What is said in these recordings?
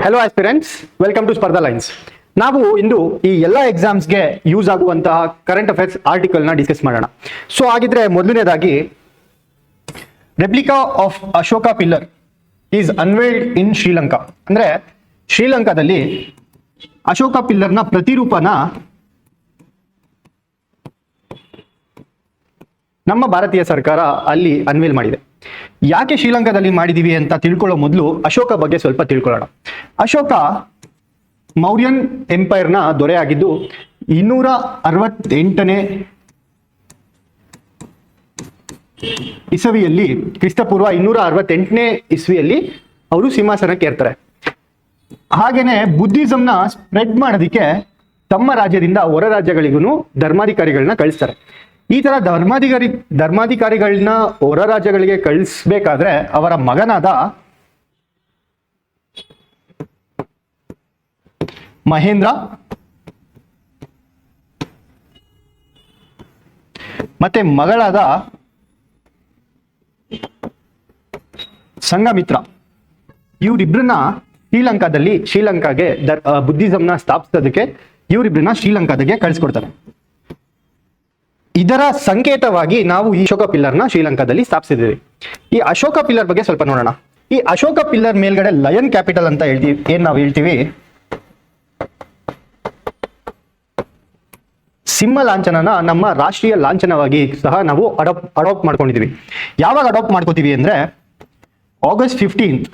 Hello aspirants, welcome to Spardha lines. ನಾವು ಇಂದು ಈ ಎಲ್ಲ ಎಕ್ಸಾಮ್ಸ್ಗೆ ಯೂಸ್ ಆಗುವಂತಹ ಕರೆಂಟ್ ಅಫೇರ್ಸ್ ಆರ್ಟಿಕಲ್ನ ಡಿಸ್ಕಸ್ ಮಾಡೋಣ. ಸೊ ಹಾಗಿದ್ರೆ ಮೊದಲನೇದಾಗಿ, replica of Ashoka pillar is unveiled in Sri Lanka. ಅಂದ್ರೆ ಶ್ರೀಲಂಕಾದಲ್ಲಿ ಅಶೋಕ ಪಿಲ್ಲರ್ನ ಪ್ರತಿರೂಪನ ನಮ್ಮ ಭಾರತೀಯ ಸರ್ಕಾರ ಅಲ್ಲಿ ಅನ್ವೇಲ್ ಮಾಡಿದೆ. ಯಾಕೆ ಶ್ರೀಲಂಕಾದಲ್ಲಿ ಮಾಡಿದೀವಿ ಅಂತ ತಿಳ್ಕೊಳ್ಳೋ ಮೊದಲು ಅಶೋಕ ಬಗ್ಗೆ ಸ್ವಲ್ಪ ತಿಳ್ಕೊಳ್ಳೋಣ. ಅಶೋಕ ಮೌರ್ಯನ್ ಎಂಪೈರ್ನ ದೊರೆಯಾಗಿದ್ದು 268ನೇ ಇಸವಿಯಲ್ಲಿ, ಕ್ರಿಸ್ತಪೂರ್ವ 268ನೇ ಇಸ್ವಿಯಲ್ಲಿ ಅವರು ಸಿಂಹಾಸನಕ್ಕೆ ಏರ್ತಾರೆ. ಹಾಗೇನೆ ಬುದ್ಧಿಸಂನ ಸ್ಪ್ರೆಡ್ ಮಾಡೋದಕ್ಕೆ ತಮ್ಮ ರಾಜ್ಯದಿಂದ ಹೊರ ರಾಜ್ಯಗಳಿಗೂ ಧರ್ಮಾಧಿಕಾರಿಗಳನ್ನ ಕಳಿಸ್ತಾರೆ. ಈ ತರ ಧರ್ಮಾಧಿಕಾರಿಗಳನ್ನ ಹೊರ ರಾಜ್ಯಗಳಿಗೆ ಕಳಿಸ್ಬೇಕಾದ್ರೆ ಅವರ ಮಗನಾದ ಮಹೇಂದ್ರ ಮತ್ತೆ ಮಗಳಾದ ಸಂಘಮಿತ್ರ, ಇವರಿಬ್ರನ್ನ ಶ್ರೀಲಂಕಾಗೆ ಬುದ್ಧಿಸಂನ ಸ್ಥಾಪಿಸೋದಕ್ಕೆ ಇವರಿಬ್ರನ್ನ ಶ್ರೀಲಂಕಾದಾಗೆ ಕಳಿಸ್ಕೊಡ್ತಾರೆ. ಇದರ ಸಂಕೇತವಾಗಿ ನಾವು ಈ ಅಶೋಕ ಪಿಲ್ಲರ್ನ ಶ್ರೀಲಂಕಾದಲ್ಲಿ ಸ್ಥಾಪಿಸಿದ್ದೀವಿ. ಈ ಅಶೋಕ ಪಿಲ್ಲರ್ ಬಗ್ಗೆ ಸ್ವಲ್ಪ ನೋಡೋಣ. ಈ ಅಶೋಕ ಪಿಲ್ಲರ್ ಮೇಲ್ಗಡೆ ಲಯನ್ ಕ್ಯಾಪಿಟಲ್ ಅಂತ ನಾವು ಹೇಳ್ತೀವಿ, ಸಿಂಹ ಲಾಂಛನನ ನಮ್ಮ ರಾಷ್ಟ್ರೀಯ ಲಾಂಛನವಾಗಿ ಸಹ ನಾವು ಅಡಾಪ್ಟ್ ಮಾಡ್ಕೊಂಡಿದೀವಿ. ಯಾವಾಗ ಅಡಾಪ್ಟ್ ಮಾಡ್ಕೋತೀವಿ ಅಂದ್ರೆ August 15th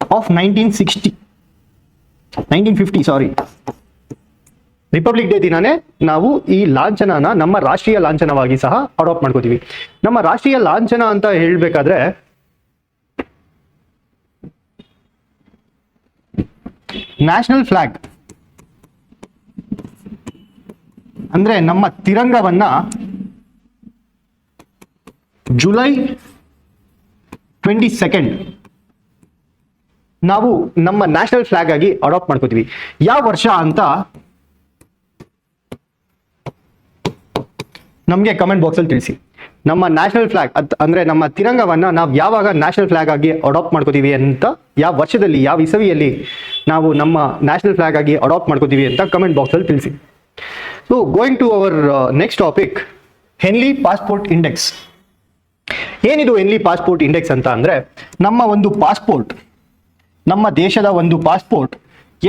of 1950 republic day ದಿನಾನೇ ನಾವು ಈ ಲಾಂಛನನ ನಮ್ಮ ರಾಷ್ಟ್ರೀಯ ಲಾಂಛನವಾಗಿ ಸಹ ಅಡಾಪ್ಟ್ ಮಾಡ್ಕೋತೀವಿ. ನಮ್ಮ ರಾಷ್ಟ್ರೀಯ ಲಾಂಛನ ಅಂತ ಹೇಳ್ಬೇಕಾದ್ರೆ ನ್ಯಾಷನಲ್ ಫ್ಲಾಗ್ ಅಂದ್ರೆ ನಮ್ಮ ತಿರಂಗವನ್ನ ಜುಲೈ 22 ನಾವು ನಮ್ಮ ನ್ಯಾಷನಲ್ ಫ್ಲಾಗ್ ಆಗಿ ಅಡಾಪ್ಟ್ ಮಾಡ್ಕೋತೀವಿ. ಯಾವ ವರ್ಷ ಅಂತ ನಮಗೆ ಕಮೆಂಟ್ ಬಾಕ್ಸ್ ಅಲ್ಲಿ ತಿಳಿಸಿ. ನಮ್ಮ ನ್ಯಾಷನಲ್ ಫ್ಲಾಗ್ ಅಂದ್ರೆ ನಮ್ಮ ತಿರಂಗವನ್ನ ನಾವು ಯಾವಾಗ ನ್ಯಾಷನಲ್ ಫ್ಲಾಗ್ ಆಗಿ ಅಡಾಪ್ಟ್ ಮಾಡ್ಕೋತೀವಿ ಅಂತ, ಯಾವ ವರ್ಷದಲ್ಲಿ, ಯಾವ ಇಸವಿಯಲ್ಲಿ ನಾವು ನಮ್ಮ ನ್ಯಾಷನಲ್ ಫ್ಲಾಗ್ ಆಗಿ ಅಡಾಪ್ಟ್ ಮಾಡ್ಕೋತೀವಿ ಅಂತ ಕಮೆಂಟ್ ಬಾಕ್ಸ್ ಅಲ್ಲಿ ತಿಳಿಸಿ. So going to our next topic, Henley passport index. ಏನಿದು ಹೆನ್ಲಿ ಪಾಸ್ಪೋರ್ಟ್ ಇಂಡೆಕ್ಸ್ ಅಂತ ಅಂದ್ರೆ, ನಮ್ಮ ಒಂದು ಪಾಸ್ಪೋರ್ಟ್, ನಮ್ಮ ದೇಶದ ಒಂದು ಪಾಸ್ಪೋರ್ಟ್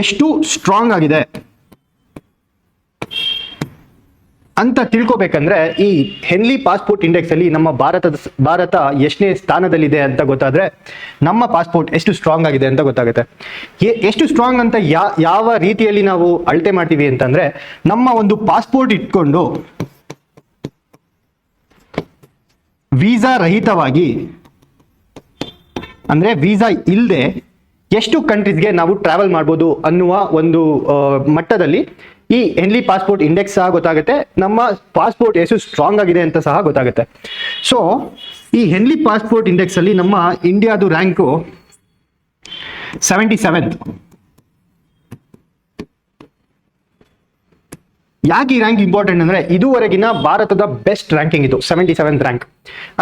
ಎಷ್ಟು ಸ್ಟ್ರಾಂಗ್ ಆಗಿದೆ ಅಂತ ತಿಳ್ಕೊಬೇಕಂದ್ರೆ ಈ ಹೆನ್ಲಿ ಪಾಸ್ಪೋರ್ಟ್ ಇಂಡೆಕ್ಸ್ ಅಲ್ಲಿ ನಮ್ಮ ಭಾರತ ಎಷ್ಟನೇ ಸ್ಥಾನದಲ್ಲಿದೆ ಅಂತ ಗೊತ್ತಾದ್ರೆ ನಮ್ಮ ಪಾಸ್ಪೋರ್ಟ್ ಎಷ್ಟು ಸ್ಟ್ರಾಂಗ್ ಆಗಿದೆ ಅಂತ ಗೊತ್ತಾಗುತ್ತೆ. ಎಷ್ಟು ಸ್ಟ್ರಾಂಗ್ ಅಂತ ಯಾವ ರೀತಿಯಲ್ಲಿ ನಾವು ಅಳತೆ ಮಾಡ್ತೀವಿ ಅಂತಂದ್ರೆ, ನಮ್ಮ ಒಂದು ಪಾಸ್ಪೋರ್ಟ್ ಇಟ್ಕೊಂಡು ವೀಸಾ ರಹಿತವಾಗಿ ಅಂದ್ರೆ ವೀಸಾ ಇಲ್ಲದೆ ಎಷ್ಟು ಕಂಟ್ರೀಸ್ಗೆ ನಾವು ಟ್ರಾವೆಲ್ ಮಾಡ್ಬೋದು ಅನ್ನುವ ಒಂದು ಮಟ್ಟದಲ್ಲಿ ಈ ಹೆನ್ಲಿ ಪಾಸ್ಪೋರ್ಟ್ ಇಂಡೆಕ್ಸ್ ಸಹ ಗೊತ್ತಾಗುತ್ತೆ, ನಮ್ಮ ಪಾಸ್ಪೋರ್ಟ್ ಎಷ್ಟು ಸ್ಟ್ರಾಂಗ್ ಆಗಿದೆ ಅಂತ ಸಹ ಗೊತ್ತಾಗುತ್ತೆ. ಸೊ ಈ ಹೆನ್ಲಿ ಪಾಸ್ಪೋರ್ಟ್ ಇಂಡೆಕ್ಸ್ ಅಲ್ಲಿ ನಮ್ಮ ಇಂಡಿಯಾದು ರ್ಯಾಂಕು 77th. ಯಾಕೆ ಈ ರ್ಯಾಂಕ್ ಇಂಪಾರ್ಟೆಂಟ್ ಅಂದ್ರೆ, ಇದುವರೆಗಿನ ಭಾರತದ ಬೆಸ್ಟ್ ರ್ಯಾಂಕಿಂಗ್ ಇದು 77th ರ್ಯಾಂಕ್.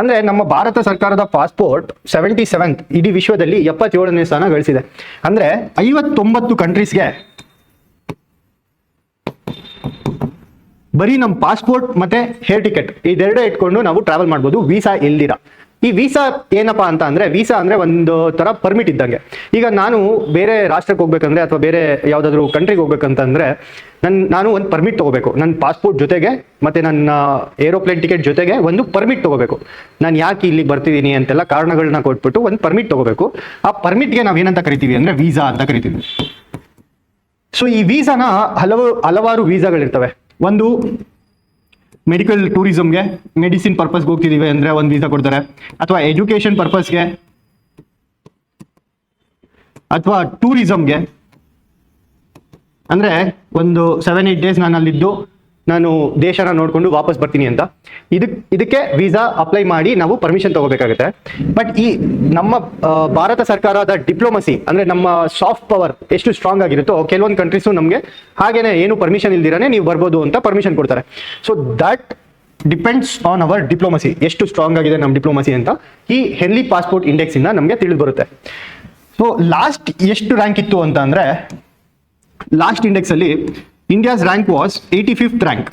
ಅಂದ್ರೆ ನಮ್ಮ ಭಾರತ ಸರ್ಕಾರದ ಪಾಸ್ಪೋರ್ಟ್ 77th ಇಡೀ ವಿಶ್ವದಲ್ಲಿ 77ನೇ ಸ್ಥಾನ ಗಳಿಸಿದೆ. ಅಂದ್ರೆ 59 ಕಂಟ್ರೀಸ್ಗೆ ಬರೀ ನಮ್ಮ ಪಾಸ್ಪೋರ್ಟ್ ಮತ್ತೆ ಹೇರ್ ಟಿಕೆಟ್ ಇದೆರಡೇ ಇಟ್ಕೊಂಡು ನಾವು ಟ್ರಾವೆಲ್ ಮಾಡ್ಬೋದು, ವೀಸಾ ಇಲ್ದಿರ. ಈ ವೀಸಾ ಏನಪ್ಪಾ ಅಂತ ಅಂದ್ರೆ, ವೀಸಾ ಅಂದ್ರೆ ಒಂದು ತರ ಪರ್ಮಿಟ್ ಇದ್ದಂಗೆ. ಈಗ ನಾನು ಬೇರೆ ರಾಷ್ಟ್ರಕ್ಕೆ ಹೋಗ್ಬೇಕಂದ್ರೆ ಅಥವಾ ಬೇರೆ ಯಾವ್ದಾದ್ರು ಕಂಟ್ರಿಗೆ ಹೋಗ್ಬೇಕಂತಂದ್ರೆ ನಾನು ಒಂದು ಪರ್ಮಿಟ್ ತಗೋಬೇಕು. ನನ್ನ ಪಾಸ್ಪೋರ್ಟ್ ಜೊತೆಗೆ ಮತ್ತೆ ನನ್ನ ಏರೋಪ್ಲೇನ್ ಟಿಕೆಟ್ ಜೊತೆಗೆ ಒಂದು ಪರ್ಮಿಟ್ ತಗೋಬೇಕು. ನಾನು ಯಾಕೆ ಇಲ್ಲಿಗೆ ಬರ್ತಿದ್ದೀನಿ ಅಂತೆಲ್ಲ ಕಾರಣಗಳನ್ನ ಕೊಟ್ಬಿಟ್ಟು ಒಂದು ಪರ್ಮಿಟ್ ತಗೋಬೇಕು. ಆ ಪರ್ಮಿಟ್ಗೆ ನಾವು ಏನಂತ ಕರಿತೀವಿ ಅಂದ್ರೆ ವೀಸಾ ಅಂತ ಕರಿತೀವಿ. ಸೊ ಈ ವೀಸಾನ ಹಲವಾರು ವೀಸಾಗಳಿರ್ತವೆ. ಒಂದು ಮೆಡಿಕಲ್ ಟೂರಿಸಮ್ಗೆ, ಮೆಡಿಸಿನ್ ಪರ್ಪಸ್ಗೆ ಹೋಗ್ತಿದೀವಿ ಅಂದ್ರೆ ಒಂದು ವೀಸಾ ಕೊಡ್ತಾರೆ, ಅಥವಾ ಎಜುಕೇಶನ್ ಪರ್ಪಸ್ಗೆ, ಅಥವಾ ಟೂರಿಸಮ್ಗೆ ಅಂದ್ರೆ ಒಂದು 7-8 days ನಾನು ಅಲ್ಲಿದ್ದು ನಾನು ದೇಶನ ನೋಡ್ಕೊಂಡು ವಾಪಸ್ ಬರ್ತೀನಿ ಅಂತ, ಇದಕ್ಕೆ ವೀಸಾ ಅಪ್ಲೈ ಮಾಡಿ ನಾವು ಪರ್ಮಿಷನ್ ತಗೋಬೇಕಾಗುತ್ತೆ. ಬಟ್ ಈ ನಮ್ಮ ಭಾರತ ಸರ್ಕಾರದ ಡಿಪ್ಲೊಮಸಿ ಅಂದ್ರೆ ನಮ್ಮ ಸಾಫ್ಟ್ ಪವರ್ ಎಷ್ಟು ಸ್ಟ್ರಾಂಗ್ ಆಗಿರುತ್ತೋ, ಕೆಲವೊಂದು ಕಂಟ್ರೀಸು ನಮಗೆ ಹಾಗೇನೆ ಏನು ಪರ್ಮಿಷನ್ ಇಲ್ದಿರಾನೆ ನೀವು ಬರ್ಬೋದು ಅಂತ ಪರ್ಮಿಷನ್ ಕೊಡ್ತಾರೆ. So that depends on our diplomacy, ಎಷ್ಟು ಸ್ಟ್ರಾಂಗ್ ಆಗಿದೆ ನಮ್ಮ ಡಿಪ್ಲೊಮಸಿ ಅಂತ ಈ ಹೆನ್ಲಿ ಪಾಸ್ಪೋರ್ಟ್ ಇಂಡೆಕ್ಸ್ ಇಂದ ನಮಗೆ ತಿಳಿದು ಬರುತ್ತೆ. ಸೊ ಲಾಸ್ಟ್ ಎಷ್ಟು ರ್ಯಾಂಕ್ ಇತ್ತು ಅಂತ ಅಂದ್ರೆ, ಲಾಸ್ಟ್ ಇಂಡೆಕ್ಸ್ ಅಲ್ಲಿ India's rank was 85th rank.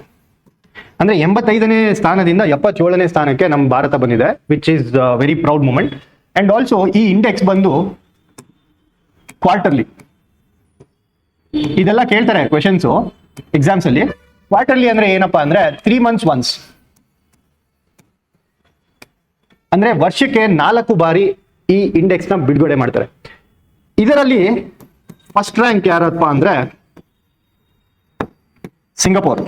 ಅಂದ್ರೆ 85ನೇ ಸ್ಥಾನದಿಂದ 77ನೇ ಸ್ಥಾನಕ್ಕೆ ನಮ್ಮ ಭಾರತ ಬಂದಿದೆ, which is very proud moment. And also ಈ ಇಂಡೆಕ್ಸ್ ಬಂದು ಕ್ವಾರ್ಟರ್ಲಿ, ಇದೆಲ್ಲ ಕೇಳ್ತಾರೆ ಕ್ವೆಶನ್ಸು ಎಕ್ಸಾಮ್ಸ್ ಅಲ್ಲಿ. ಕ್ವಾರ್ಟರ್ಲಿ ಅಂದ್ರೆ ಏನಪ್ಪಾ ಅಂದ್ರೆ 3 months ಒನ್ಸ್, ಅಂದ್ರೆ ವರ್ಷಕ್ಕೆ 4 ಬಾರಿ ಈ ಇಂಡೆಕ್ಸ್ ನ ಬಿಡುಗಡೆ ಮಾಡ್ತಾರೆ. ಇದರಲ್ಲಿ ಫಸ್ಟ್ ರ್ಯಾಂಕ್ ಯಾರಪ್ಪ ಅಂದ್ರೆ ಸಿಂಗಾಪುರ್.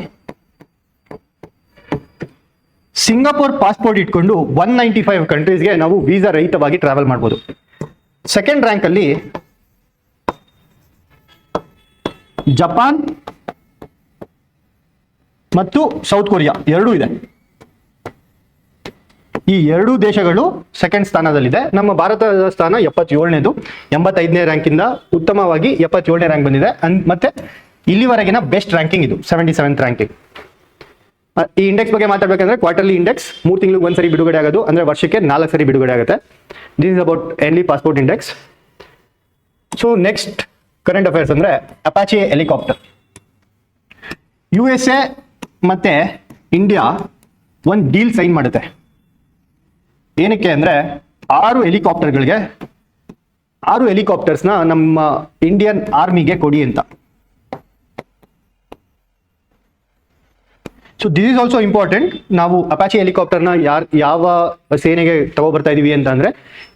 ಸಿಂಗಾಪುರ್ ಪಾಸ್ಪೋರ್ಟ್ ಇಟ್ಕೊಂಡು 195 ಕಂಟ್ರೀಸ್ಗೆ ನಾವು ವೀಸಾ ರಹಿತವಾಗಿ ಟ್ರಾವೆಲ್ ಮಾಡ್ಬೋದು. ಸೆಕೆಂಡ್ ರ್ಯಾಂಕ್ ಅಲ್ಲಿ ಜಪಾನ್ ಮತ್ತು ಸೌತ್ ಕೊರಿಯಾ ಎರಡೂ ಇದೆ. ಈ ಎರಡೂ ದೇಶಗಳು ಸೆಕೆಂಡ್ ಸ್ಥಾನದಲ್ಲಿದೆ. ನಮ್ಮ ಭಾರತದ ಸ್ಥಾನ 77ನೇದು, 85ನೇ ರ್ಯಾಂಕಿಂದ ಉತ್ತಮವಾಗಿ 77ನೇ ರ್ಯಾಂಕ್ ಬಂದಿದೆ. ಮತ್ತೆ ಇಲ್ಲಿವರೆಗಿನ ಬೆಸ್ಟ್ ರ್ಯಾಂಕಿಂಗ್ ಇದು, 77th ರ್ಯಾಂಕಿಂಗ್. ಈ ಇಂಡೆಕ್ಸ್ ಬಗ್ಗೆ ಮಾತಾಡ್ಬೇಕಂದ್ರೆ ಕ್ವಾರ್ಟರ್ಲಿ ಇಂಡೆಕ್ಸ್ 3 ತಿಂಗಳಿಗೆ ಒಂದ್ಸರಿ ಬಿಡುಗಡೆ ಆಗೋದು, ಅಂದ್ರೆ ವರ್ಷಕ್ಕೆ 4 ಸರಿ ಬಿಡುಗಡೆ ಆಗುತ್ತೆ. This is about Henley passport index. So next current affairs ಅಂದ್ರೆ ಅಪಾಚೆ ಹೆಲಿಕಾಪ್ಟರ್. USA ಮತ್ತೆ ಇಂಡಿಯಾ ಒಂದು ಡೀಲ್ ಸೈನ್ ಮಾಡುತ್ತೆ. ಏನಕ್ಕೆ ಅಂದ್ರೆ 6 ಹೆಲಿಕಾಪ್ಟರ್ಸ್ನ ನಮ್ಮ ಇಂಡಿಯನ್ ಆರ್ಮಿಗೆ ಕೊಡಿ ಅಂತ. So this is also important. ನಾವು ಅಪಾಚೆ ಹೆಲಿಕಾಪ್ಟರ್ನ ಯಾವ ಸೇನೆಗೆ ತಗೊಬರ್ತಾ ಇದೀವಿ ಅಂತ ಅಂದ್ರೆ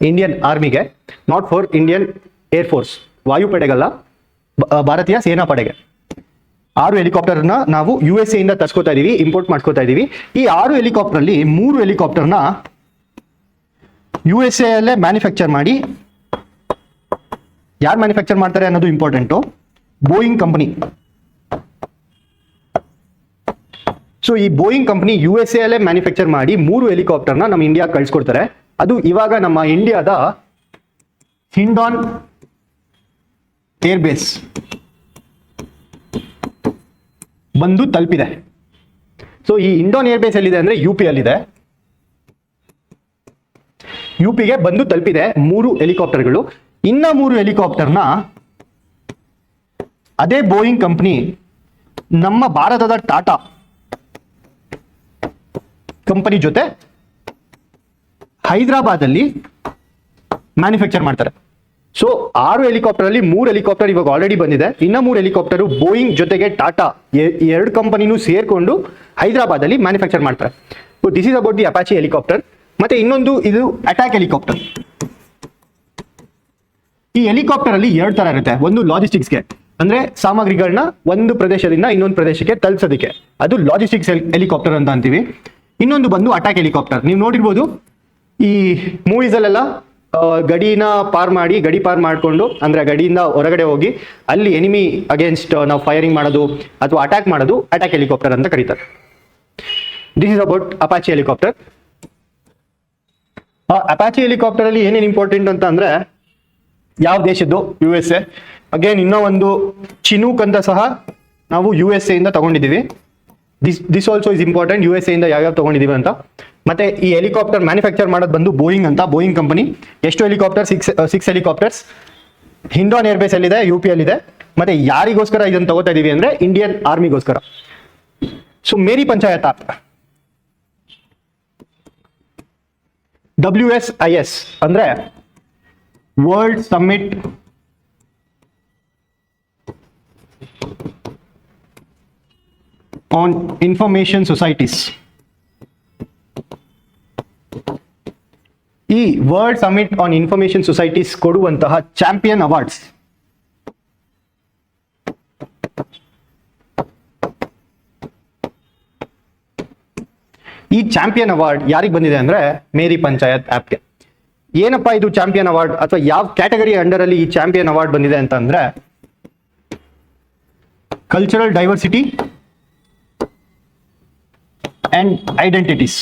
ಇಂಡಿಯನ್ ಆರ್ಮಿಗೆ, not for Indian air force, ವಾಯುಪಡೆಗಲ್ಲ, ಭಾರತೀಯ ಸೇನಾ ಪಡೆಗೆ. 6 ಹೆಲಿಕಾಪ್ಟರ್ನ ನಾವು USA ಇಂದ ತರ್ಸ್ಕೊತಾ ಇದೀವಿ, ಇಂಪೋರ್ಟ್ ಮಾಡ್ಕೋತಾ ಇದೀವಿ. ಈ 6 ಹೆಲಿಕಾಪ್ಟರ್ ಅಲ್ಲಿ 3 ಹೆಲಿಕಾಪ್ಟರ್ನ USA ಅಲ್ಲೇ ಮ್ಯಾನುಫ್ಯಾಕ್ಚರ್ ಮಾಡಿ, ಯಾರು ಮ್ಯಾನುಫ್ಯಾಕ್ಚರ್ ಮಾಡ್ತಾರೆ ಅನ್ನೋದು ಇಂಪಾರ್ಟೆಂಟು, ಬೋಯಿಂಗ್ ಕಂಪನಿ. ಸೊ ಈ ಬೋಯಿಂಗ್ ಕಂಪನಿ USA ಅಲ್ಲೇ ಮ್ಯಾನುಫ್ಯಾಕ್ಚರ್ ಮಾಡಿ 3 ಹೆಲಿಕಾಪ್ಟರ್ನ ನಮ್ಮ ಇಂಡಿಯಾ ಕಳ್ಸಿಕೊಡ್ತಾರೆ. ಅದು ಇವಾಗ ನಮ್ಮ ಇಂಡಿಯಾದ ಹಿಂಡಾನ್ ಏರ್ಬೇಸ್ ಬಂದು ತಲುಪಿದೆ. ಸೊ ಈ ಇಂಡೋನ್ ಏರ್ಬೇಸ್ ಎಲ್ಲಿದೆ ಅಂದ್ರೆ UP ಅಲ್ಲಿದೆ. UPಗೆ ಬಂದು ತಲುಪಿದೆ 3 ಹೆಲಿಕಾಪ್ಟರ್ಗಳು. ಇನ್ನ 3 ಹೆಲಿಕಾಪ್ಟರ್ನ ಅದೇ ಬೋಯಿಂಗ್ ಕಂಪನಿ ನಮ್ಮ ಭಾರತದ ಟಾಟಾ ಕಂಪನಿ ಜೊತೆ ಹೈದರಾಬಾದ್ ಅಲ್ಲಿ ಮ್ಯಾನುಫ್ಯಾಕ್ಚರ್ ಮಾಡ್ತಾರೆ. ಸೊ 6 ಹೆಲಿಕಾಪ್ಟರ್ ಅಲ್ಲಿ 3 ಹೆಲಿಕಾಪ್ಟರ್ ಇವಾಗ ಆಲ್ರೆಡಿ ಬಂದಿದೆ. ಇನ್ನ 3 ಹೆಲಿಕಾಪ್ಟರ್ ಬೋಯಿಂಗ್ ಜೊತೆಗೆ ಟಾಟಾ ಎರಡು ಕಂಪನಿನೂ ಸೇರ್ಕೊಂಡು ಹೈದರಾಬಾದ್ ಅಲ್ಲಿ ಮ್ಯಾನುಫ್ಯಾಕ್ಚರ್ ಮಾಡ್ತಾರೆ. So this is about the Apache helicopter. ಮತ್ತೆ ಇನ್ನೊಂದು ಇದು ಅಟ್ಯಾಕ್ ಹೆಲಿಕಾಪ್ಟರ್. ಈ ಹೆಲಿಕಾಪ್ಟರ್ ಅಲ್ಲಿ 2 ತರ ಇರುತ್ತೆ. ಒಂದು ಲಾಜಿಸ್ಟಿಕ್ಸ್ಗೆ, ಅಂದ್ರೆ ಸಾಮಗ್ರಿಗಳನ್ನ ಒಂದು ಪ್ರದೇಶದಿಂದ ಇನ್ನೊಂದು ಪ್ರದೇಶಕ್ಕೆ ತಲುಪಿಸೋದಕ್ಕೆ, ಅದು ಲಾಜಿಸ್ಟಿಕ್ಸ್ ಹೆಲಿಕಾಪ್ಟರ್ ಅಂತ ಅಂತೀವಿ. ಇನ್ನೊಂದು ಬಂದು ಅಟ್ಯಾಕ್ ಹೆಲಿಕಾಪ್ಟರ್. ನೀವು ನೋಡಿರ್ಬೋದು ಈ ಮೂವೀಸ್ ಅಲ್ಲೆಲ್ಲ ಗಡಿ ಪಾರ್ ಮಾಡಿಕೊಂಡು, ಅಂದ್ರೆ ಗಡಿಯಿಂದ ಹೊರಗಡೆ ಹೋಗಿ ಅಲ್ಲಿ ಎನಿಮಿ ಅಗೇನ್ಸ್ಟ್ ನಾವು ಫೈರಿಂಗ್ ಮಾಡೋದು ಅಥವಾ ಅಟ್ಯಾಕ್ ಮಾಡೋದು ಅಟ್ಯಾಕ್ ಹೆಲಿಕಾಪ್ಟರ್ ಅಂತ ಕರೀತಾರೆ. This is about Apache helicopter. Apache helicopter ಅಲ್ಲಿ ಏನೇನು ಇಂಪಾರ್ಟೆಂಟ್ ಅಂತ ಅಂದ್ರೆ ಯಾವ ದೇಶದ್ದು, USA. ಅಗೇನ್ ಇನ್ನೂ ಒಂದು ಚಿನೂಕ್ ಅಂತ ಸಹ ನಾವು USA ಇಂದ ತಗೊಂಡಿದ್ದೀವಿ. This also is important, USA ಇಂದ ಯಾವ್ಯಾವ ತಗೊಂಡಿದ್ದೀವಿ ಅಂತ. ಮತ್ತೆ ಈ ಹೆಲಿಕಾಪ್ಟರ್ ಮ್ಯಾನುಫ್ಯಾಕ್ಚರ್ ಮಾಡೋದು ಬಂದು ಬೋಯಿಂಗ್ ಅಂತ, ಬೋಯಿಂಗ್ ಕಂಪನಿ. ಎಷ್ಟು ಹೆಲಿಕಾಪ್ಟರ್? 6 ಹೆಲಿಕಾಪ್ಟರ್ಸ್. ಹಿಂಡಾನ್ ಏರ್ಬೇಸ್ ಅಲ್ಲಿದೆ, UP ಅಲ್ಲಿದೆ. ಮತ್ತೆ ಯಾರಿಗೋಸ್ಕರ ಇದನ್ನು ತಗೋತಾ ಇದೀವಿ ಅಂದ್ರೆ ಇಂಡಿಯನ್ ಆರ್ಮಿಗೋಸ್ಕರ. So Meri Panchayat app, WSIS ಅಂದ್ರೆ world summit on information societies. ಈ world summit on information societies ಕೊಡುವಂತಹ ಚಾಂಪಿಯನ್ ಅವಾರ್ಡ್ಸ್. ಈ ಚಾಂಪಿಯನ್ ಅವಾರ್ಡ್ ಯಾರಿಗೆ ಬಂದಿದೆ ಅಂದ್ರೆ ಮೇರಿ ಪಂಚಾಯತ್ ಆಪ್ಗೆ. ಏನಪ್ಪಾ ಇದು ಚಾಂಪಿಯನ್ ಅವಾರ್ಡ್, ಅಥವಾ ಯಾವ ಕ್ಯಾಟಗರಿ ಅಂಡರ್ ಅಲ್ಲಿ ಈ ಚಾಂಪಿಯನ್ ಅವಾರ್ಡ್ ಬಂದಿದೆ ಅಂತ ಅಂದ್ರೆ cultural diversity and identities.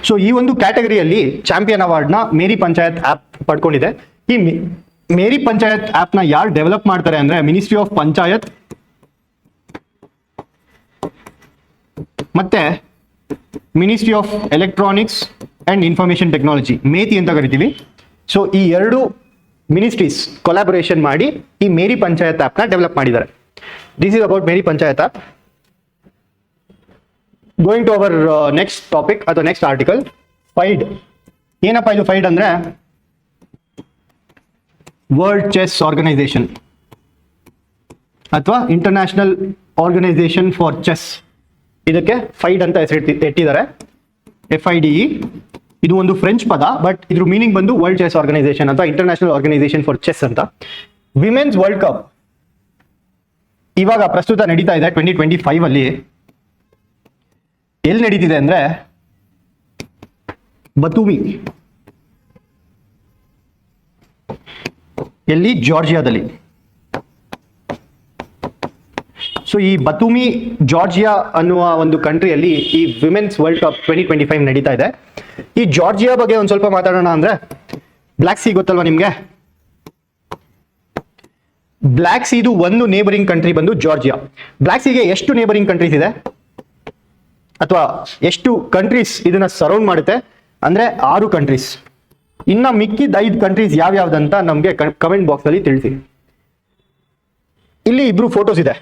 So ಈ ಒಂದು ಕ್ಯಾಟಗರಿಯಲ್ಲಿ ಚಾಂಪಿಯನ್ ಅವಾರ್ಡ್ನ ಮೇರಿ ಪಂಚಾಯತ್ ಆಪ್ ಪಡ್ಕೊಂಡಿದೆ. ಈ ಮೇರಿ ಪಂಚಾಯತ್ ಆಪ್ನ ಯಾರು ಡೆವಲಪ್ ಮಾಡ್ತಾರೆ ಅಂದ್ರೆ ಮಿನಿಸ್ಟ್ರಿ ಆಫ್ ಪಂಚಾಯತ್ ಮತ್ತೆ ministry of electronics and information technology, MeitY ಅಂತ ಕರಿತೀವಿ. ಸೊ ಈ ಎರಡು ಮಿನಿಸ್ಟ್ರೀಸ್ ಕೊಲಾಬರೇಷನ್ ಮಾಡಿ ಈ ಮೇರಿ ಪಂಚಾಯತ್ ಆ್ಯಪ್ನ ಡೆವಲಪ್ ಮಾಡಿದ್ದಾರೆ. This is about Meri Panchayat app. Going to our next topic ಅಥವಾ ನೆಕ್ಸ್ಟ್ ಆರ್ಟಿಕಲ್, ಫೈಡ್. ಏನಪ್ಪ ಇದು ಫೈಡ್ ಅಂದರೆ ವರ್ಲ್ಡ್ ಚೆಸ್ ಆರ್ಗನೈಸೇಷನ್ ಅಥವಾ ಇಂಟರ್ನ್ಯಾಷನಲ್ ಆರ್ಗನೈಸೇಷನ್ ಫಾರ್ ಚೆಸ್, ಇದಕ್ಕೆ ಫೈಡ್ ಅಂತ ಹೆಸರು ಇಟ್ಟಿದ್ದಾರೆ, FIDE. ಇದು ಒಂದು ಫ್ರೆಂಚ್ ಪದ, ಬಟ್ ಇದ್ರ ಮೀನಿಂಗ್ ಬಂದು ವರ್ಲ್ಡ್ ಚೆಸ್ ಆರ್ಗನೈಸೇಷನ್ ಅಥವಾ ಇಂಟರ್ನ್ಯಾಷನಲ್ ಆರ್ಗನೈಸೇಷನ್ ಫಾರ್ ಚೆಸ್ ಅಂತ. ವಿಮೆನ್ಸ್ ವರ್ಲ್ಡ್ ಕಪ್ ಇವಾಗ ಪ್ರಸ್ತುತ ನಡೀತಾ ಇದೆ 2025 ಅಲ್ಲಿ. ಎಲ್ಲಿ ನಡೀತಿದೆ ಅಂದ್ರೆ ಬತೂಮಿ, ಎಲ್ಲಿ? ಜಾರ್ಜಿಯಾದಲ್ಲಿ. ಸೊ ಈ ಬತೂಮಿ ಜಾರ್ಜಿಯಾ ಅನ್ನುವ ಒಂದು ಕಂಟ್ರಿಯಲ್ಲಿ ಈ ವಿಮೆನ್ಸ್ ವರ್ಲ್ಡ್ ಕಪ್ 2025 ನಡೀತಾ ಇದೆ. ಈ ಜಾರ್ಜಿಯಾ ಬಗ್ಗೆ ಒಂದು ಸ್ವಲ್ಪ ಮಾತಾಡೋಣ. ಅಂದ್ರೆ ಬ್ಲ್ಯಾಕ್ ಸಿ ಗೊತ್ತಲ್ವಾ ನಿಮ್ಗೆ? ಬ್ಲ್ಯಾಕ್ ಸಿದು ಒಂದು ನೇಬರಿಂಗ್ ಕಂಟ್ರಿ ಬಂದು ಜಾರ್ಜಿಯಾ. ಬ್ಲ್ಯಾಕ್ ಸಿಗೆ ಎಷ್ಟು ನೇಬರಿಂಗ್ ಕಂಟ್ರೀಸ್ ಇದೆ ಅಥವಾ ಎಷ್ಟು ಕಂಟ್ರೀಸ್ ಇದನ್ನ ಸರೌಂಡ್ ಮಾಡುತ್ತೆ ಅಂದ್ರೆ 6 ಕಂಟ್ರೀಸ್. ಇನ್ನ ಮಿಕ್ಕಿದ 5 ಕಂಟ್ರೀಸ್ ಯಾವ್ಯಾವ್ದಂತ ನಮ್ಗೆ ಕಮೆಂಟ್ ಬಾಕ್ಸ್ ಅಲ್ಲಿ ತಿಳಿಸಿ. ಇಲ್ಲಿ ಇಬ್ರು ಫೋಟೋಸ್ ಇದೆ.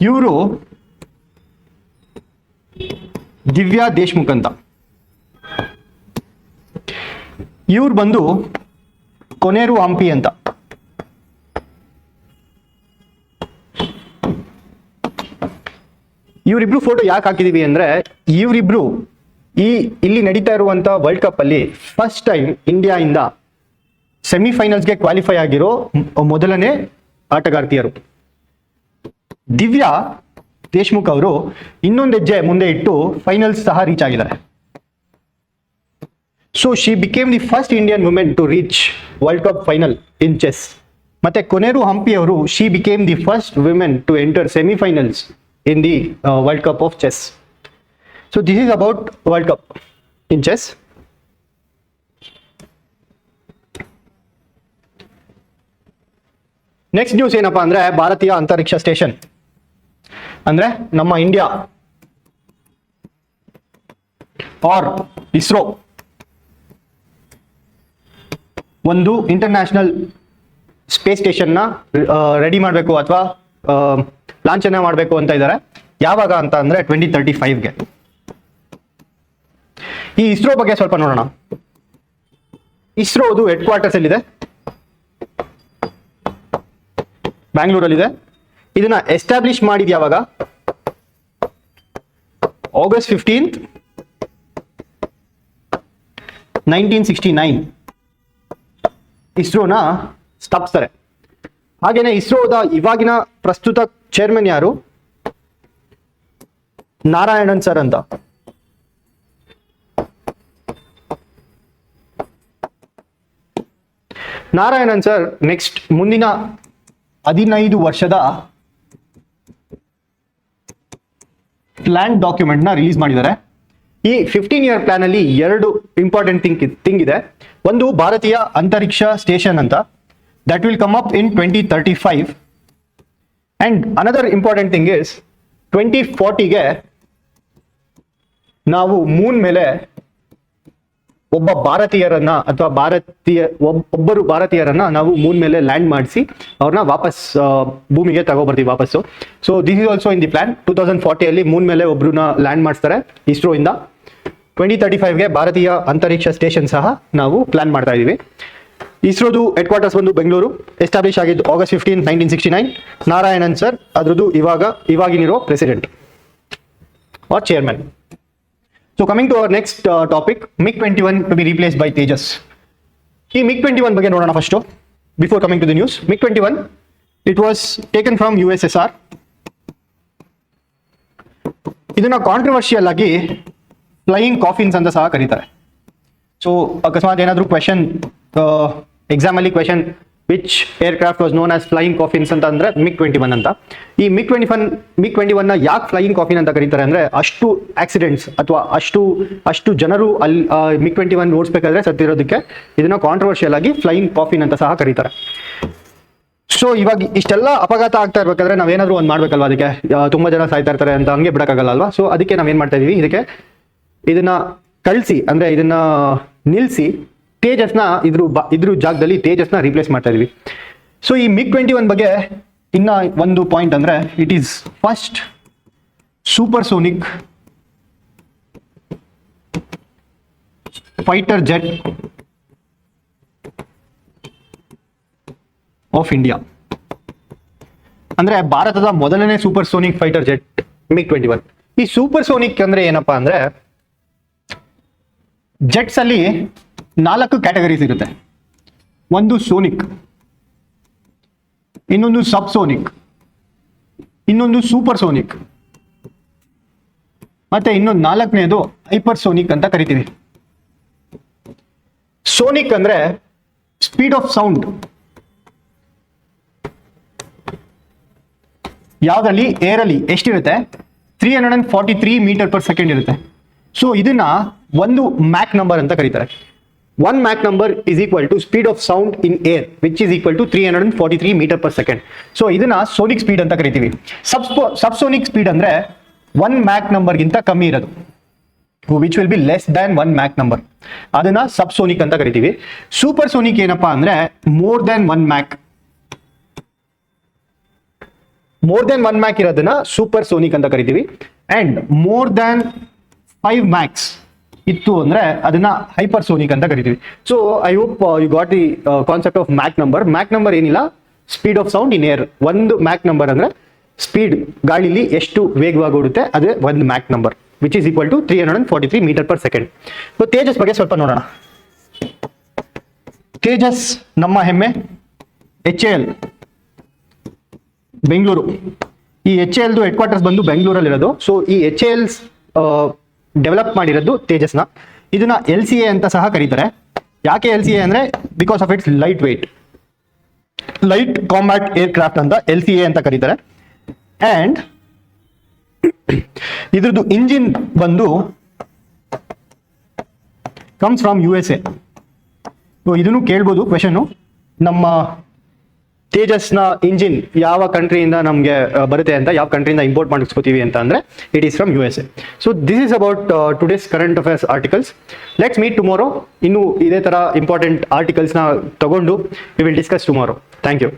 ಇವರು ದಿವ್ಯಾ ದೇಶ್ಮುಖ್ ಅಂತ. ಇವ್ರು ಬಂದು ಕೊನೇರು ಹಂಪಿ ಅಂತ. ಇವರಿಬ್ರು ಫೋಟೋ ಯಾಕೆ ಹಾಕಿದೀವಿ ಅಂದ್ರೆ ಇವರಿಬ್ರು ಇಲ್ಲಿ ನಡೀತಾ ಇರುವಂತ ವರ್ಲ್ಡ್ ಕಪ್ ಅಲ್ಲಿ ಫಸ್ಟ್ ಟೈಮ್ ಇಂಡಿಯಾ ಇಂದ ಸೆಮಿಫೈನಲ್ಸ್ಗೆ ಕ್ವಾಲಿಫೈ ಆಗಿರೋ ಮೊದಲನೇ ಆಟಗಾರ್ತಿಯರು. ದಿವ್ಯಾ ದೇಶ್ಮುಖ್ ಅವರು ಇನ್ನೊಂದು ಹೆಜ್ಜೆ ಮುಂದೆ ಇಟ್ಟು ಫೈನಲ್ಸ್ ಸಹ ರೀಚ್ ಆಗಿದ್ದಾರೆ. So she became the first Indian women to reach world cup final in chess. ಮತ್ತೆ ಕೊನೇರು ಹಂಪಿ ಅವರು she became the first women to enter semifinals in the world cup of chess. So this is about world cup in chess. Next news ಏನಪ್ಪಾ ಅಂದ್ರೆ ಭಾರತೀಯ Antariksh station ಅಂದ್ರೆ ನಮ್ಮ India R ISRO ಒಂದು international space station ನ ready ಮಾಡಬೇಕು ಅಥವಾ ಲಾಂಛನ ಮಾಡಬೇಕು ಅಂತ ಇದ್ದಾರೆ. ಯಾವಾಗ ಅಂತ ಅಂದ್ರೆ 2035ಗೆ. ಈ ಇಸ್ರೋ ಬಗ್ಗೆ ಸ್ವಲ್ಪ ನೋಡೋಣ. ಇಸ್ರೋದು ಹೆಡ್ ಕ್ವಾರ್ಟರ್ಸ್ ಎಲ್ಲಿದೆ? ಬ್ಯಾಂಗ್ಳೂರಲ್ಲಿದೆ. ಇದನ್ನ ಎಸ್ಟಾಬ್ಲಿಷ್ ಮಾಡಿದ ಯಾವಾಗ? August 15th, 1969 ಇಸ್ರೋನ ಸ್ಥಾಪಿಸ್ತಾರೆ. ಹಾಗೇನೆ ಇಸ್ರೋದ ಇವಾಗಿನ ಪ್ರಸ್ತುತ ಚೇರ್ಮನ್ ಯಾರು? ನಾರಾಯಣನ್ ಸರ್ ಅಂತ. ನಾರಾಯಣನ್ ಸರ್ ನೆಕ್ಸ್ಟ್ ಮುಂದಿನ 15 ವರ್ಷದ ಪ್ಲಾನ್ ಡಾಕ್ಯುಮೆಂಟ್ ನ ರಿಲೀಸ್ ಮಾಡಿದ್ದಾರೆ. ಈ 15-year ಪ್ಲಾನ್ ಅಲ್ಲಿ 2 ಇಂಪಾರ್ಟೆಂಟ್ ಥಿಂಗ್ ಇದೆ. ಒಂದು ಭಾರತೀಯ ಅಂತರಿಕ್ಷ ಸ್ಟೇಷನ್ ಅಂತ, that will come up in 2035. And another important thing is 2040ಗೆ ನಾವು ಮೂನ್ ಮೇಲೆ ಒಬ್ಬ ಭಾರತೀಯರನ್ನ ಅಥವಾ ಒಬ್ಬರು ಭಾರತೀಯರನ್ನ ನಾವು ಮೂನ್ ಮೇಲೆ ಲ್ಯಾಂಡ್ ಮಾಡಿಸಿ ಅವ್ರನ್ನ ವಾಪಸ್ ಭೂಮಿಗೆ ತಗೋಬರ್ತೀವಿ ವಾಪಸ್ಸು. So this is also in the plan. 2040 ಅಲ್ಲಿ ಮೂನ್ ಮೇಲೆ ಒಬ್ರನ್ನ ಲ್ಯಾಂಡ್ ಮಾಡಿಸ್ತಾರೆ ಇಸ್ರೋ ಇಂದ. 2035ಗೆ ಭಾರತೀಯ ಅಂತರಿಕ್ಷ ಸ್ಟೇಷನ್ ಸಹ ನಾವು ಪ್ಲಾನ್ ಮಾಡ್ತಾ ಇದೀವಿ. ಇಸ್ರೋದು ಹೆಡ್ ಕ್ವಾರ್ಟರ್ಸ್ ಬಂದು ಬೆಂಗಳೂರು. ಎಸ್ಟಾಬ್ಲಿಷ್ ಆಗಿದ್ದು August 15, 1969. ನಾರಾಯಣನ್ ಸರ್ ಅದ್ರದ್ದು ಇವಾಗಿನಿರೋ president or chairman. So coming to our next topic, MiG-21 to be replaced by Tejas. ಈ MiG-21 ಬಗ್ಗೆ ನೋಡೋಣ first. Before coming to the news, MiG-21 it was taken from USSR. ಇದನ್ನ controversial ಆಗಿ flying coffins ಅಂತ ಸಹ ಕರೀತಾರೆ. So ಅಕಸ್ಮಾತ್ ಏನಾದರೂ ಕ್ವೆಶನ್ ಎಕ್ಸಾಮ್ ಅಲ್ಲಿ question which aircraft was known as flying coffins ಅಂತ ಅಂದ್ರೆ MiG-21 ಅಂತ. ಈ MiG-21 ಯಾಕೆ ಫ್ಲೈಯಿಂಗ್ ಕಾಫಿನ್ ಅಂತ ಕರೀತಾರೆ ಅಂದ್ರೆ ಅಷ್ಟು ಆಕ್ಸಿಡೆಂಟ್ಸ್ ಅಥವಾ ಅಷ್ಟು ಜನರು ಅಲ್ಲಿ MiG-21 ಓಡಿಸ್ಬೇಕಾದ್ರೆ ಸತ್ತಿರೋದಕ್ಕೆ ಇದನ್ನ ಕಾಂಟ್ರವರ್ಷಿಯಲ್ ಆಗಿ ಫ್ಲೈಯಿಂಗ್ ಕಾಫಿನ್ ಅಂತ ಸಹ ಕರೀತಾರೆ. ಸೊ ಇವಾಗ ಇಷ್ಟೆಲ್ಲ ಅಪಘಾತ ಆಗ್ತಾ ಇರ್ಬೇಕಾದ್ರೆ ನಾವೇನಾದ್ರೂ ಒಂದು ಮಾಡ್ಬೇಕಲ್ವಾ, ಅದಕ್ಕೆ ತುಂಬಾ ಜನ ಸಾಯ್ತಾ ಇರ್ತಾರೆ ಅಂತ ಹಂಗೆ ಬಿಡಕ್ಕಾಗಲ್ಲ ಅಲ್ವಾ. ಸೊ ಅದಕ್ಕೆ ನಾವೇನ್ ಮಾಡ್ತಾ ಇದೀವಿ, ಇದನ್ನ ಕಳಿಸಿ ಅಂದ್ರೆ ಇದನ್ನ ನಿಲ್ಲಿಸಿ ತೇಜಸ್ನ ಇದ್ರ ಜಾಗದಲ್ಲಿ ತೇಜಸ್ನ ರಿಪ್ಲೇಸ್ ಮಾಡ್ತಾ ಇದೀವಿ. ಸೊ ಈ MiG-21 ಬಗ್ಗೆ ಇನ್ನ ಒಂದು ಪಾಯಿಂಟ್ ಅಂದ್ರೆ it is first supersonic fighter jet of India. ಅಂದ್ರೆ ಭಾರತದ ಮೊದಲನೇ ಸೂಪರ್ಸೋನಿಕ್ ಫೈಟರ್ ಜೆಟ್ MiG-21. ಈ ಸೂಪರ್ಸೋನಿಕ್ ಅಂದ್ರೆ ಏನಪ್ಪಾ ಅಂದ್ರೆ ಜೆಟ್ಸ್ ಅಲ್ಲಿ 4 ಕ್ಯಾಟಗರೀಸ್ ಇರುತ್ತೆ. ಒಂದು ಸೋನಿಕ್, ಇನ್ನೊಂದು ಸಬ್ಸೋನಿಕ್, ಇನ್ನೊಂದು ಸೂಪರ್ಸೋನಿಕ್, ಮತ್ತೆ ಇನ್ನೊಂದು 4ನೇದು ಹೈಪರ್ಸೋನಿಕ್ ಅಂತ ಕರಿತೀವಿ. ಸೋನಿಕ್ ಅಂದ್ರೆ ಸ್ಪೀಡ್ ಆಫ್ ಸೌಂಡ್ ಯಾವ್ದ್ರಲ್ಲಿ ಏರಲ್ಲಿ ಎಷ್ಟಿರುತ್ತೆ, 343 ಮೀಟರ್ ಪರ್ ಸೆಕೆಂಡ್ ಇರುತ್ತೆ. ಸೊ ಇದನ್ನ ಒಂದು ಮ್ಯಾಕ್ ನಂಬರ್ ಅಂತ ಕರೀತಾರೆ. 1 Mach number is equal to speed of sound in air which is equal to 343 metre per second. So ಇದನ್ನ ಸೋನಿಕ್ ಸ್ಪೀಡ್ ಅಂತ ಕರಿತೀವಿ. ಸಬ್ಸೋನಿಕ್ ಸ್ಪೀಡ್ ಅಂದ್ರೆ 1 ಮ್ಯಾಕ್ ನಂಬರ್ಗಿಂತ ಕಮ್ಮಿ ಇರೋದು, which will be less than 1 Mach number, ಅದನ್ನ ಸಬ್ಸೋನಿಕ್ ಅಂತ ಕರಿತೀವಿ. ಸೂಪರ್ ಸೋನಿಕ್ ಏನಪ್ಪಾ ಅಂದ್ರೆ ಮೋರ್ ದ್ಯಾನ್ 1 ಮ್ಯಾಕ್ ಇರೋದನ್ನ ಸೂಪರ್ ಸೋನಿಕ್ ಅಂತ ಕರಿತೀವಿ. ಅಂಡ್ ಮೋರ್ ದ್ಯಾನ್ 5 ಮ್ಯಾಕ್ಸ್ ಇತ್ತು ಅಂದ್ರೆ ಅದನ್ನ ಹೈಪರ್ ಸೋನಿಕ್ ಅಂತ ಕರಿತೀವಿ. So I hope you got the concept of Mach number. Mach number ಏನಿಲ್ಲ, speed of sound in air. ಒಂದು ಮ್ಯಾಕ್ ನಂಬರ್ ಅಂದ್ರೆ ಸ್ಪೀಡ್ ಗಾಳಿಲಿ ಎಷ್ಟು ವೇಗವಾಗಿ ಓಡುತ್ತೆ ಅದೇ ಒಂದು Mach number, which is equal to 343 metre per second. So Tejas ಬಗ್ಗೆ ಸ್ವಲ್ಪ ನೋಡೋಣ. ತೇಜಸ್ ನಮ್ಮ ಹೆಮ್ಮೆ HAL ಬೆಂಗಳೂರು. ಈ HALದು ಹೆಡ್ ಕ್ವಾರ್ಟರ್ಸ್ ಬಂದು ಬೆಂಗಳೂರಲ್ಲಿ ಇರೋದು. ಸೊ ಈ HAL ಡೆವಲಪ್ ಮಾಡಿರೋದು ತೇಜಸ್ನ. ಇದನ್ನ LCA ಅಂತ ಸಹ ಕರೀತಾರೆ. ಯಾಕೆ LCA ಅಂದ್ರೆ because of it's light weight, light combat aircraft ಅಂತ LCA ಅಂತ ಕರೀತಾರೆ. ಅಂಡ್ ಇದ್ರದ್ದು ಇಂಜಿನ್ ಬಂದು ಕಮ್ಸ್ ಫ್ರಮ್ USA. ಇದನ್ನು ಕೇಳ್ಬೋದು ಕ್ವೆಶನ್, ನಮ್ಮ ತೇಜಸ್ನ ಇಂಜಿನ್ ಯಾವ ಕಂಟ್ರಿಯಿಂದ ನಮಗೆ ಬರುತ್ತೆ ಅಂತ, ಯಾವ ಕಂಟ್ರಿಯಿಂದ ಇಂಪೋರ್ಟ್ ಮಾಡಿಸ್ಕೋತೀವಿ ಅಂತ ಅಂದ್ರೆ it is from USA. So this is about today's current affairs articles. Let's meet tomorrow. ಇನ್ನು ಇದೇ ತರ ಇಂಪಾರ್ಟೆಂಟ್ ಆರ್ಟಿಕಲ್ಸ್ನ ತಗೊಂಡು we will discuss tomorrow. Thank you.